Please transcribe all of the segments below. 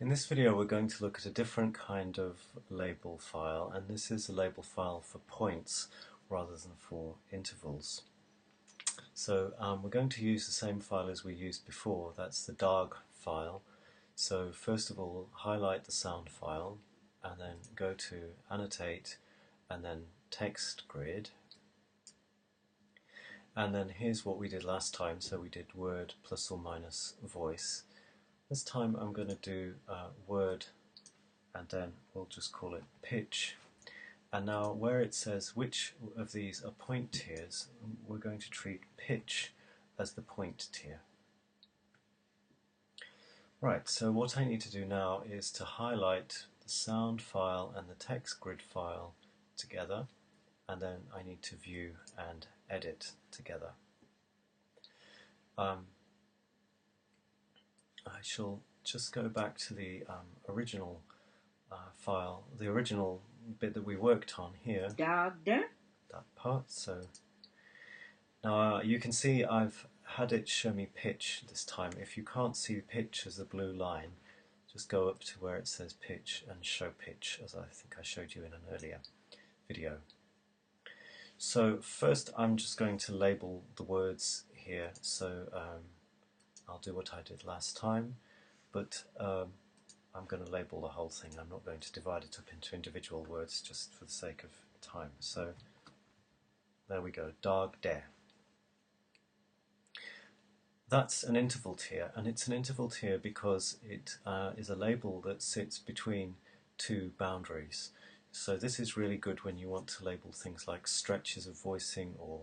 In this video we're going to look at a different kind of label file, and this is a label file for points rather than for intervals. So we're going to use the same file as we used before, that's the DAG file. So first of all, highlight the sound file and then go to Annotate and then Text Grid. And then here's what we did last time, so we did word plus or minus voice. This time I'm going to do word and then we'll just call it pitch. And now where it says which of these are point tiers, we're going to treat pitch as the point tier. Right, so what I need to do now is to highlight the sound file and the text grid file together, and then I need to view and edit together. I shall just go back to the original file, the original bit that we worked on here, that part. So now you can see I've had it show me pitch this time. If you can't see pitch as the blue line, just go up to where it says pitch and show pitch, as I think I showed you in an earlier video. So first I'm just going to label the words here, so I'll do what I did last time, but I'm going to label the whole thing. I'm not going to divide it up into individual words just for the sake of time. So there we go, dag der. That's an interval tier, and it's an interval tier because it is a label that sits between two boundaries. So this is really good when you want to label things like stretches of voicing or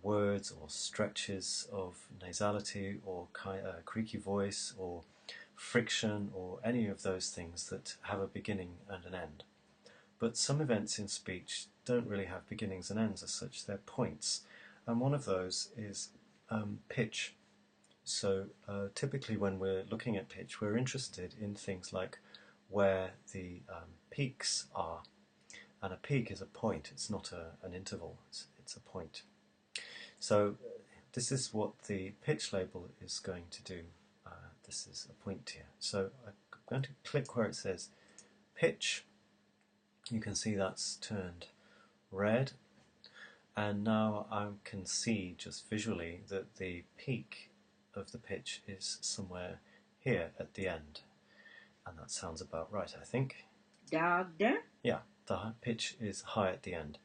words or stretches of nasality or creaky voice or friction or any of those things that have a beginning and an end. But some events in speech don't really have beginnings and ends as such, they're points, and one of those is pitch. So typically when we're looking at pitch we're interested in things like where the peaks are, and a peak is a point, it's not an interval, it's a point. So this is what the pitch label is going to do. This is a point tier. So I'm going to click where it says pitch. You can see that's turned red, and now I can see just visually that the peak of the pitch is somewhere here at the end, and that sounds about right, I think. Yeah, the pitch is high at the end.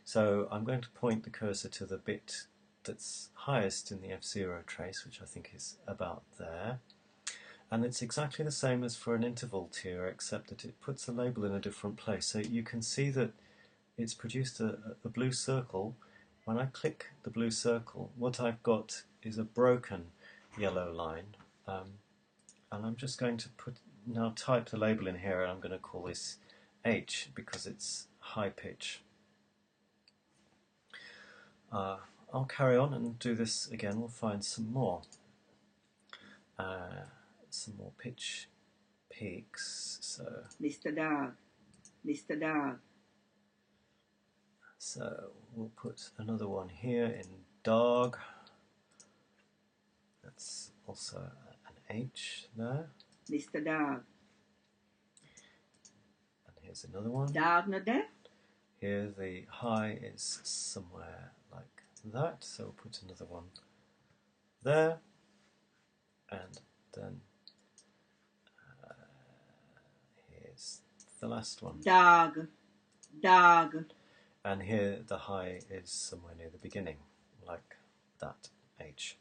So I'm going to point the cursor to the bit that's highest in the F0 trace, which I think is about there. And it's exactly the same as for an interval tier, except that it puts a label in a different place. So you can see that it's produced a blue circle. When I click the blue circle, what I've got is a broken yellow line. And I'm just going to now type the label in here, and I'm going to call this H because it's high pitch. I'll carry on and do this again. We'll find some more pitch peaks. So Mr. Dog. So we'll put another one here in dog. That's also an H there. Mr. Dog. And here's another one. Dog no there. Here the high is somewhere like that, so we'll put another one there, and then here's the last one. Dog. And here the high is somewhere near the beginning, like that H.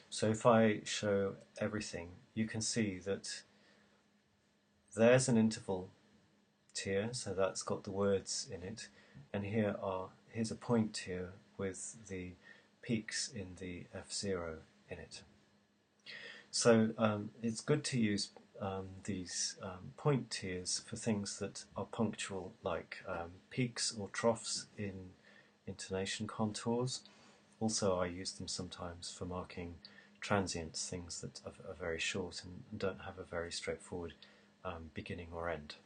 So if I show everything, you can see that there's an interval tier, so that's got the words in it, and here's a point tier with the peaks in the F0 in it. So it's good to use these point tiers for things that are punctual, like peaks or troughs in intonation contours. Also I use them sometimes for marking transients, things that are very short and don't have a very straightforward beginning or end.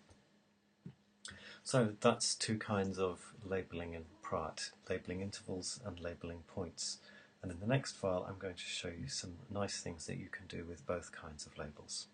So that's two kinds of labelling in PRAAT, labelling intervals and labelling points. And in the next file I'm going to show you some nice things that you can do with both kinds of labels.